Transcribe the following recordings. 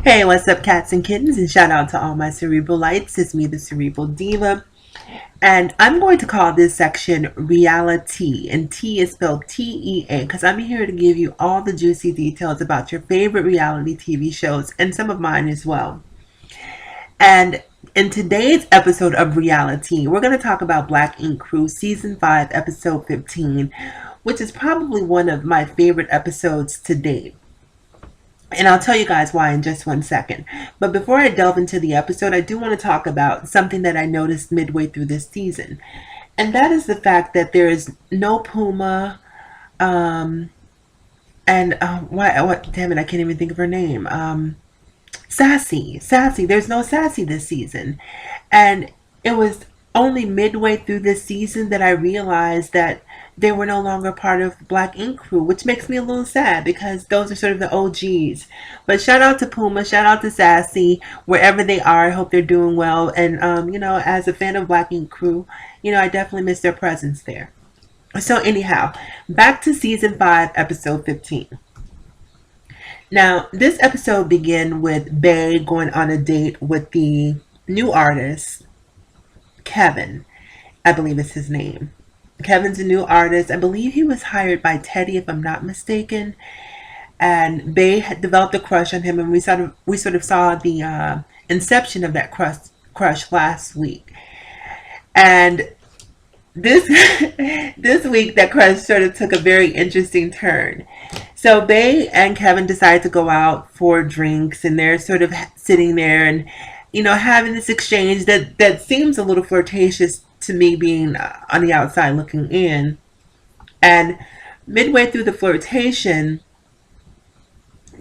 Hey, what's up, cats and kittens? And shout out to all my cerebral lights. It's me, the Cerebral Diva. And I'm going to call this section Reality. And T is spelled TEA because I'm here to give you all the juicy details about your favorite reality TV shows and some of mine as well. And in today's episode of Reality, we're going to talk about Black Ink Crew Season 5, Episode 15, which is probably one of my favorite episodes to date. And I'll tell you guys why in just one second. But before I delve into the episode, I do want to talk about something that I noticed midway through this season. And that is the fact that there is no Puma, and what, damn it, I can't even think of her name. Sassy. There's no Sassy this season. And it was only midway through this season that I realized that they were no longer part of the Black Ink Crew, which makes me a little sad because those are sort of the OGs. But shout out to Puma, shout out to Sassy, wherever they are. I hope they're doing well. And, as a fan of Black Ink Crew, I definitely miss their presence there. So anyhow, back to Season 5, Episode 15. Now, this episode began with Bay going on a date with the new artist, Kevin, I believe is his name. Kevin's a new artist. I believe he was hired by Teddy, if I'm not mistaken. And Bay had developed a crush on him, and we sort of saw the inception of that crush last week. And this this week, that crush sort of took a very interesting turn. So Bay and Kevin decide to go out for drinks, and they're sort of sitting there and having this exchange that seems a little flirtatious to me, being on the outside looking in. And midway through the flirtation,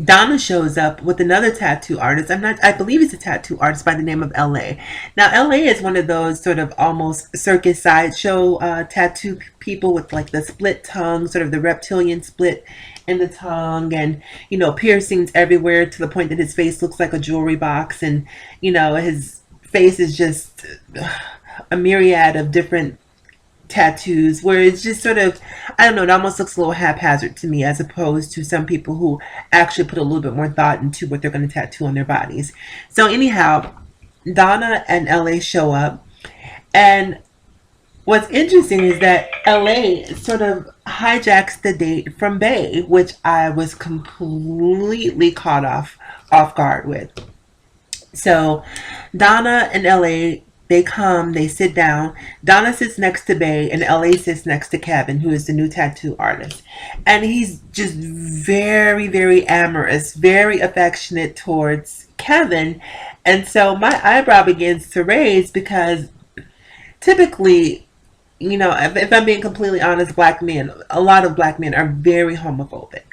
Donna shows up with another tattoo artist. I believe he's a tattoo artist by the name of LA. Now, LA is one of those sort of almost circus sideshow tattoo people with like the split tongue, sort of the reptilian split in the tongue, and piercings everywhere to the point that his face looks like a jewelry box, and his face is just a myriad of different tattoos, where it's just sort of, I don't know, it almost looks a little haphazard to me, as opposed to some people who actually put a little bit more thought into what they're going to tattoo on their bodies. So anyhow, Donna and LA show up, and what's interesting is that LA sort of hijacks the date from Bay, which I was completely caught off guard with. So Donna and LA, they come, they sit down. Donna sits next to Bay, and LA sits next to Kevin, who is the new tattoo artist. And he's just very, very amorous, very affectionate towards Kevin. And so my eyebrow begins to raise because typically, if I'm being completely honest, a lot of black men are very homophobic.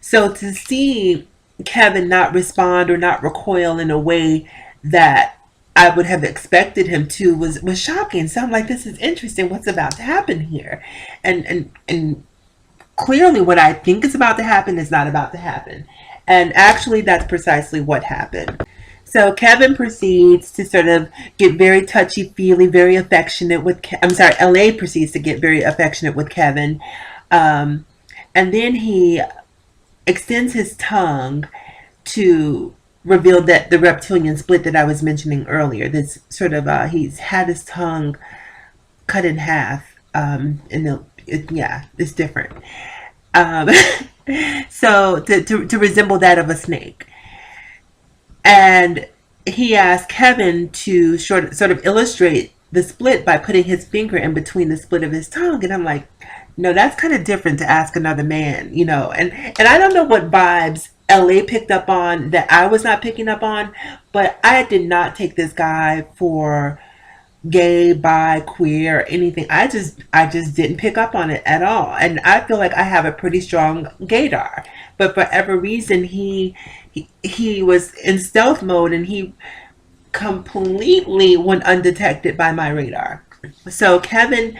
So to see Kevin not respond or not recoil in a way that I would have expected him to was shocking. So I'm like, this is interesting. What's about to happen here? And clearly what I think is about to happen is not about to happen. And actually that's precisely what happened. So Kevin proceeds to sort of get very touchy-feely, very affectionate with LA proceeds to get very affectionate with Kevin. And then he extends his tongue to reveal that the reptilian split that I was mentioning earlier. This sort of he's had his tongue cut in half. It's different. So to resemble that of a snake. And he asked Kevin to sort of illustrate the split by putting his finger in between the split of his tongue. And I'm like, no, that's kind of different to ask another man, And I don't know what vibes LA picked up on that I was not picking up on, but I did not take this guy for gay, bi, queer, or anything. I just didn't pick up on it at all. And I feel like I have a pretty strong gaydar. But for whatever reason, he was in stealth mode, and he completely went undetected by my radar. So Kevin,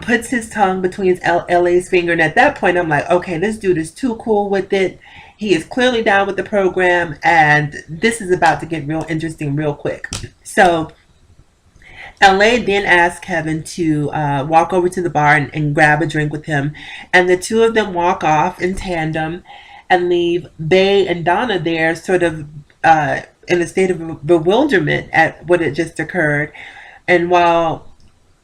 puts his tongue between LA's finger, and at that point I'm like, okay, this dude is too cool with it. He is clearly down with the program, and this is about to get real interesting real quick. So LA then asked Kevin to walk over to the bar and grab a drink with him, and the two of them walk off in tandem. and leave Bay and Donna there, sort of in a state of bewilderment at what had just occurred. And while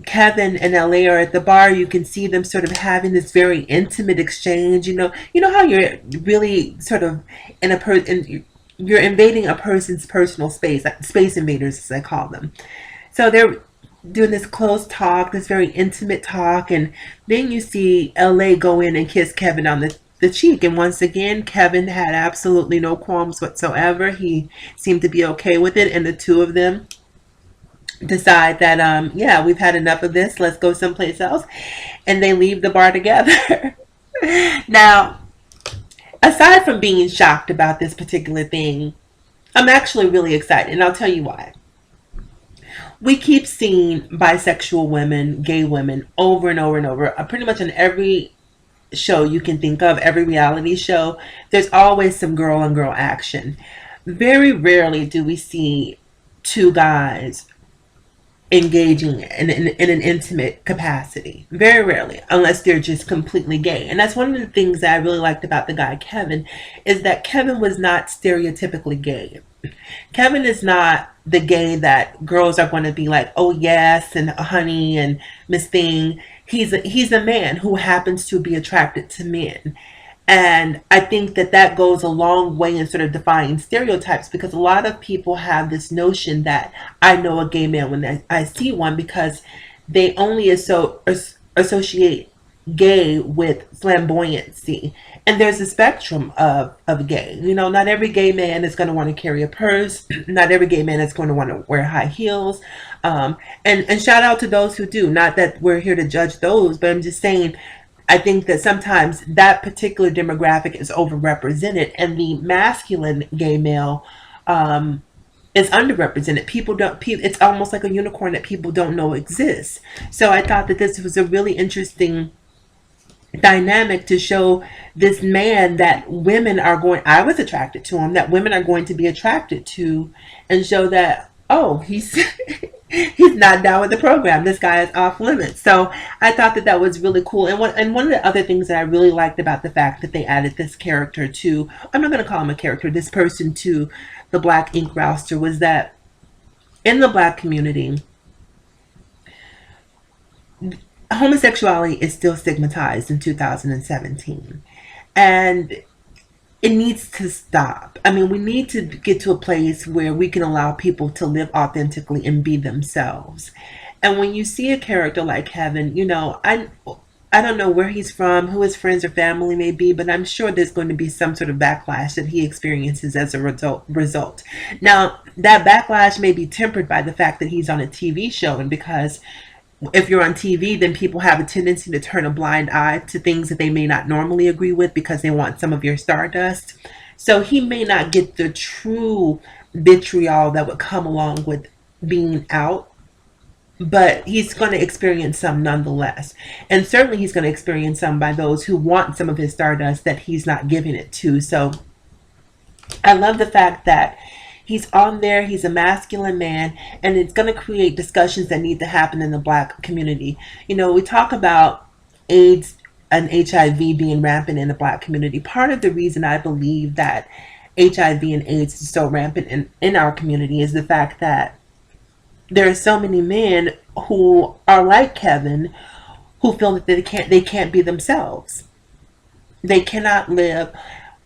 Kevin and LA are at the bar, you can see them sort of having this very intimate exchange. You know how you're really sort of in a you're invading a person's personal space, like space invaders, as I call them. So they're doing this close talk, this very intimate talk, and then you see LA go in and kiss Kevin on the cheek. And once again, Kevin had absolutely no qualms whatsoever. He seemed to be okay with it, and the two of them decide that yeah, we've had enough of this, let's go someplace else, and they leave the bar together. Now, aside from being shocked about this particular thing, I'm actually really excited, and I'll tell you why. We keep seeing bisexual women, gay women, over and over and over, pretty much in every show you can think of, every reality show. There's always some girl on girl action. Very rarely do we see two guys engaging in an intimate capacity. Very rarely, unless they're just completely gay. And that's one of the things that I really liked about the guy Kevin, is that Kevin was not stereotypically gay. Kevin is not the gay that girls are going to be like, oh yes, and honey, and Miss Thing. He's a man who happens to be attracted to men. And I think that that goes a long way in sort of defying stereotypes, because a lot of people have this notion that I know a gay man when I see one, because they only associate gay with flamboyancy. And there's a spectrum of gay. Not every gay man is going to want to carry a purse. Not every gay man is going to want to wear high heels. And shout out to those who do. Not that we're here to judge those, but I'm just saying, I think that sometimes that particular demographic is overrepresented, and the masculine gay male is underrepresented. It's almost like a unicorn that people don't know exists. So I thought that this was a really interesting dynamic to show this man that I was attracted to him, that women are going to be attracted to, and show that, oh, he's he's not down with the program. This guy is off limits. So I thought that that was really cool. And one of the other things that I really liked about the fact that they added this character to, I'm not going to call him a character, this person to the Black Ink roster, was that in the Black community, homosexuality is still stigmatized in 2017. And it needs to stop. I mean, we need to get to a place where we can allow people to live authentically and be themselves. And when you see a character like Kevin, I don't know where he's from, who his friends or family may be, but I'm sure there's going to be some sort of backlash that he experiences as a result. Now, that backlash may be tempered by the fact that he's on a TV show, and because if you're on TV, then people have a tendency to turn a blind eye to things that they may not normally agree with because they want some of your stardust. So he may not get the true vitriol that would come along with being out, but he's going to experience some nonetheless. And certainly he's going to experience some by those who want some of his stardust that he's not giving it to. So I love the fact that he's on there, he's a masculine man, and it's going to create discussions that need to happen in the Black community. We talk about AIDS and HIV being rampant in the Black community. Part of the reason I believe that HIV and AIDS is so rampant in our community is the fact that there are so many men who are like Kevin, who feel that they can't be themselves. They cannot live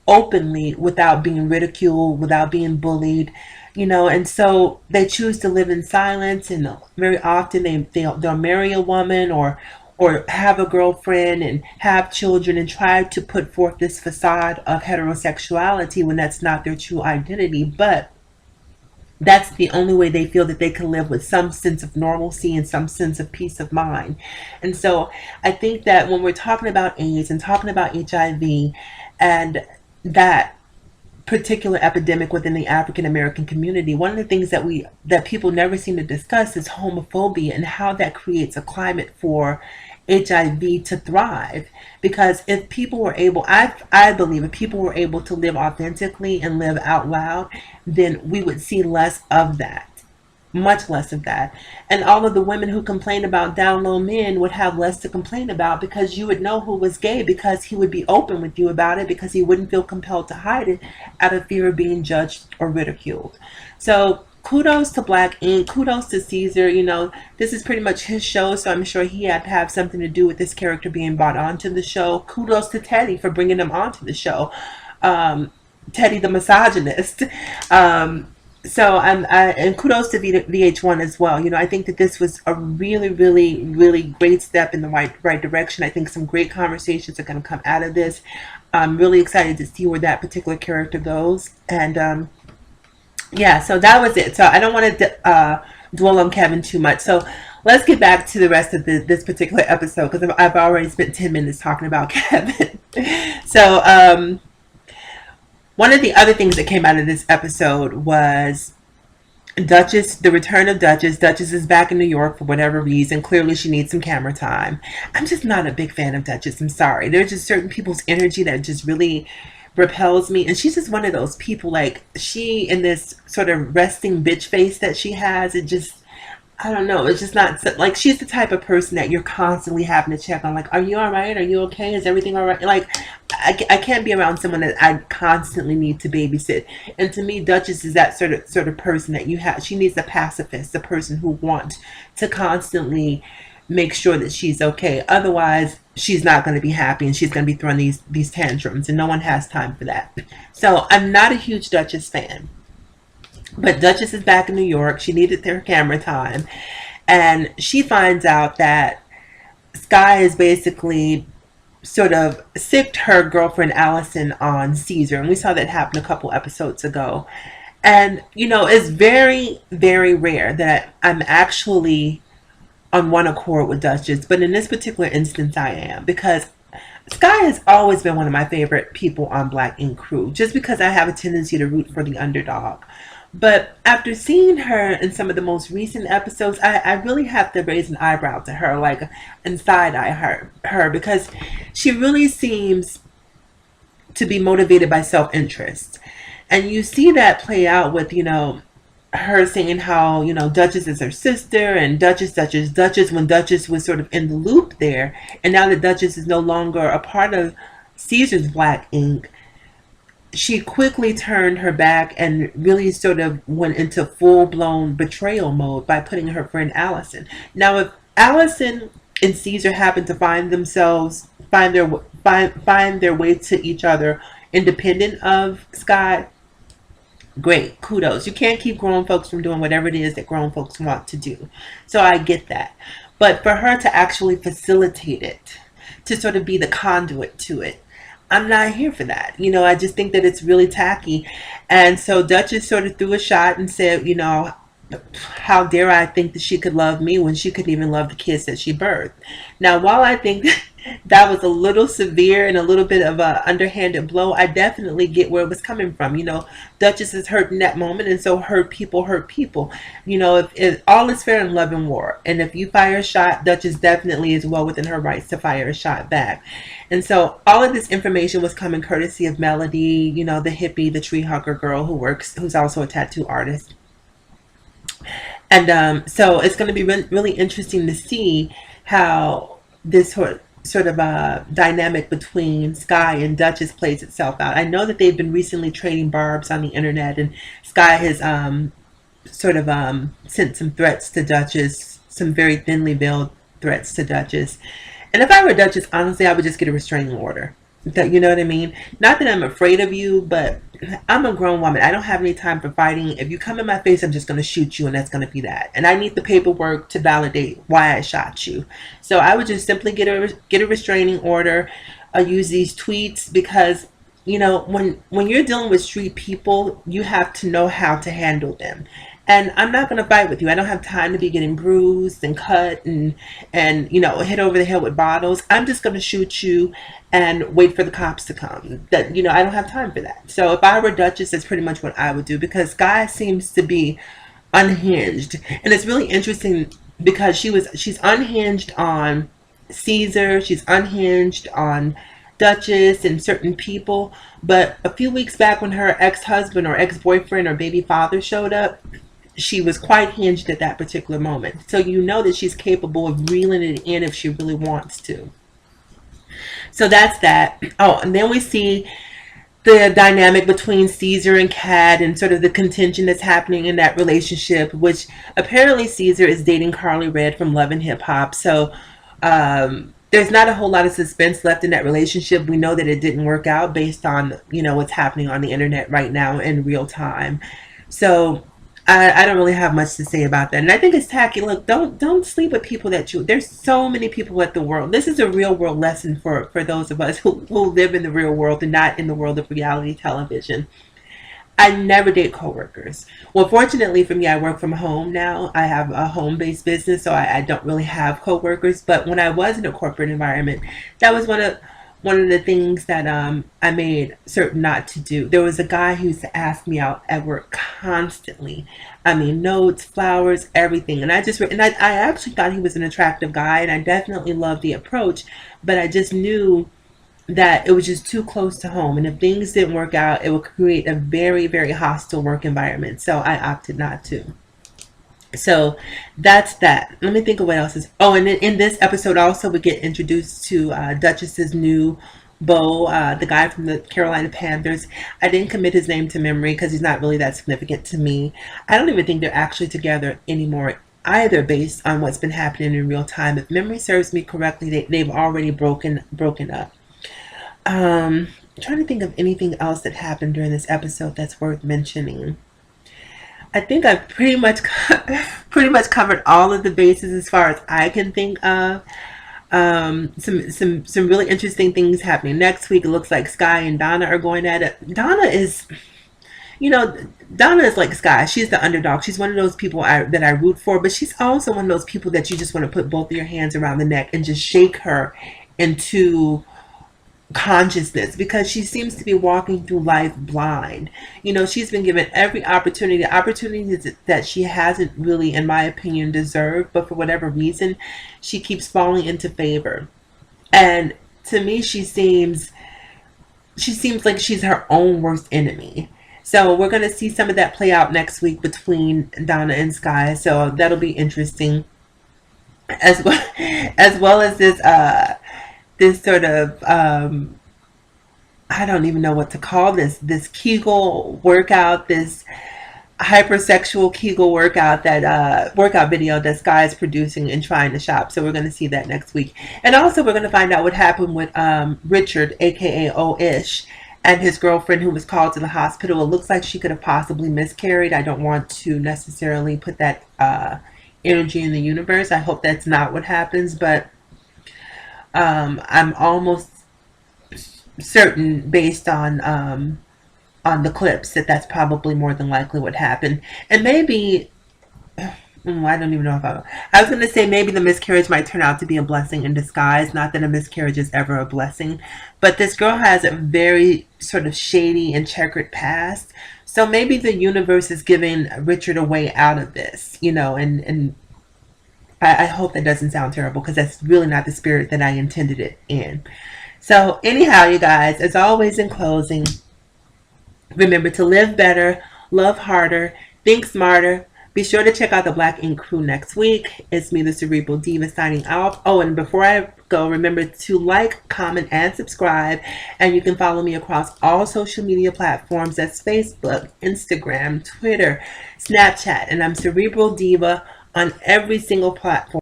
openly without being ridiculed, without being bullied, and so they choose to live in silence. And very often they'll marry a woman or have a girlfriend and have children and try to put forth this facade of heterosexuality when that's not their true identity. But that's the only way they feel that they can live with some sense of normalcy and some sense of peace of mind. And so I think that when we're talking about AIDS and talking about HIV and that particular epidemic within the African American community, one of the things that people never seem to discuss is homophobia and how that creates a climate for HIV to thrive. Because if people were able, I believe if people were able to live authentically and live out loud, then we would see less of that. much less of that. And all of the women who complain about down low men would have less to complain about, because you would know who was gay, because he would be open with you about it, because he wouldn't feel compelled to hide it out of fear of being judged or ridiculed. So kudos to Black Ink, kudos to Caesar. This is pretty much his show, so I'm sure he had to have something to do with this character being brought onto the show. Kudos to Teddy for bringing him onto the show. Teddy the misogynist. And kudos to VH1 as well. I think that this was a really, really, really great step in the right direction. I think some great conversations are going to come out of this. I'm really excited to see where that particular character goes. And yeah, so that was it. So I don't want to dwell on Kevin too much. So let's get back to the rest of this particular episode, because I've already spent 10 minutes talking about Kevin. So one of the other things that came out of this episode was Duchess, the return of Duchess. Duchess is back in New York for whatever reason. Clearly she needs some camera time. I'm just not a big fan of Duchess. I'm sorry. There's just certain people's energy that just really repels me. And she's just one of those people, like, she, in this sort of resting bitch face that she has, it just, I don't know. It's just not, like, she's the type of person that you're constantly having to check on. Like, are you all right? Are you okay? Is everything all right? Like, I can't be around someone that I constantly need to babysit. And to me, Duchess is that sort of person that you have. She needs a pacifist, a person who wants to constantly make sure that she's okay. Otherwise, she's not going to be happy, and she's going to be throwing these tantrums, and no one has time for that. So I'm not a huge Duchess fan. But Duchess is back in New York. She needed her camera time. And she finds out that Sky is basically sort of sicked her girlfriend Allison on Caesar. And we saw that happen a couple episodes ago. And, it's very, very rare that I'm actually on one accord with Duchess. But in this particular instance, I am. Because Sky has always been one of my favorite people on Black Ink Crew. Just because I have a tendency to root for the underdog. But after seeing her in some of the most recent episodes, I really have to raise an eyebrow to her, like, and side-eye her, because she really seems to be motivated by self-interest. And you see that play out with, her saying how, Duchess is her sister, and Duchess, when Duchess was sort of in the loop there. And now that Duchess is no longer a part of Caesar's Black Ink, she quickly turned her back and really sort of went into full-blown betrayal mode by putting her friend Allison. Now, if Allison and Caesar happen to find their way to each other independent of Scott, great, kudos. You can't keep grown folks from doing whatever it is that grown folks want to do. So I get that. But for her to actually facilitate it, to sort of be the conduit to it, I'm not here for that. I just think that it's really tacky. And so Duchess sort of threw a shot and said, how dare I think that she could love me when she couldn't even love the kids that she birthed. Now, while I think that was a little severe and a little bit of a underhanded blow, I definitely get where it was coming from. Duchess is hurt in that moment, and so hurt people hurt people. If all is fair in love and war, and if you fire a shot, Duchess definitely is well within her rights to fire a shot back. And so all of this information was coming courtesy of Melody, the hippie, the tree hugger girl who's also a tattoo artist. And so it's going to be really interesting to see how this sort of a dynamic between Sky and Duchess plays itself out. I know that they've been recently trading barbs on the internet, and Sky has sent some threats to Duchess, some very thinly veiled threats to Duchess. And if I were Duchess, honestly, I would just get a restraining order. You know what I mean? Not that I'm afraid of you, but I'm a grown woman. I don't have any time for fighting. If you come in my face, I'm just going to shoot you, and that's going to be that. And I need the paperwork to validate why I shot you. So I would just simply get a restraining order. Use these tweets, because when you're dealing with street people, you have to know how to handle them. And I'm not going to fight with you. I don't have time to be getting bruised and cut and hit over the head with bottles. I'm just going to shoot you and wait for the cops to come. I don't have time for that. So if I were Duchess, that's pretty much what I would do, because Guy seems to be unhinged. And it's really interesting because she's unhinged on Caesar. She's unhinged on Duchess and certain people. But a few weeks back, when her ex-husband or ex-boyfriend or baby father showed up, she was quite hinged at that particular moment. So you know that she's capable of reeling it in if she really wants to. So that's that. Oh, and then we see the dynamic between Caesar and Kat and sort of the contention that's happening in that relationship, which apparently Caesar is dating Carly Red from Love and Hip Hop. So there's not a whole lot of suspense left in that relationship. We know that it didn't work out based on, what's happening on the internet right now in real time. So I don't really have much to say about that. And I think it's tacky. Look, don't sleep with people that you. There's so many people at the world. This is a real world lesson for those of us who live in the real world and not in the world of reality television. I never date coworkers. Well, fortunately for me, I work from home now. I have a home-based business, so I don't really have coworkers. But when I was in a corporate environment, that was one of the things that I made certain not to do. There was a guy who used to ask me out at work constantly. I mean, notes, flowers, everything. And I actually thought he was an attractive guy, and I definitely loved the approach. But I just knew that it was just too close to home, and if things didn't work out, it would create a very, very hostile work environment. So I opted not to. So that's that. Let me think of what else is. Oh, and in this episode also we get introduced to Duchess's new beau, the guy from the Carolina Panthers. I didn't commit his name to memory because he's not really that significant to me. I don't even think they're actually together anymore either, based on what's been happening in real time. If memory serves me correctly, they've already broken up. I'm trying to think of anything else that happened during this episode that's worth mentioning. I think I've pretty much pretty much covered all of the bases as far as I can think of. Some really interesting things happening next week. It looks like Sky and Donna are going at it. You know, Donna is like Sky. She's the underdog. She's one of those people that I root for, but she's also one of those people that you just want to put both of your hands around the neck and just shake her into consciousness, because she seems to be walking through life blind. She's been given every opportunities that she hasn't really, in my opinion, deserved, but for whatever reason she keeps falling into favor. And to me, she seems like she's her own worst enemy. So we're going to see some of that play out next week between Donna and Sky, so that'll be interesting, as well as this sort of I don't even know what to call this Kegel workout, this hypersexual Kegel workout, that workout video that Sky is producing and trying to shop. So we're going to see that next week. And also we're going to find out what happened with Richard, aka O-ish, and his girlfriend, who was called to the hospital. It looks like she could have possibly miscarried. I don't want to necessarily put that energy in the universe. I hope that's not what happens, but I'm almost certain, based on the clips, that that's probably more than likely what happened. And maybe, I don't even know if I was going to say maybe the miscarriage might turn out to be a blessing in disguise. Not that a miscarriage is ever a blessing, but this girl has a very sort of shady and checkered past. So maybe the universe is giving Richard a way out of this, and I hope that doesn't sound terrible, because that's really not the spirit that I intended it in. So anyhow, you guys, as always, in closing, remember to live better, love harder, think smarter. Be sure to check out the Black Ink Crew next week. It's me, the Cerebral Diva, signing off. Oh, and before I go, remember to like, comment, and subscribe. And you can follow me across all social media platforms. That's Facebook, Instagram, Twitter, Snapchat. And I'm Cerebral Diva on every single platform.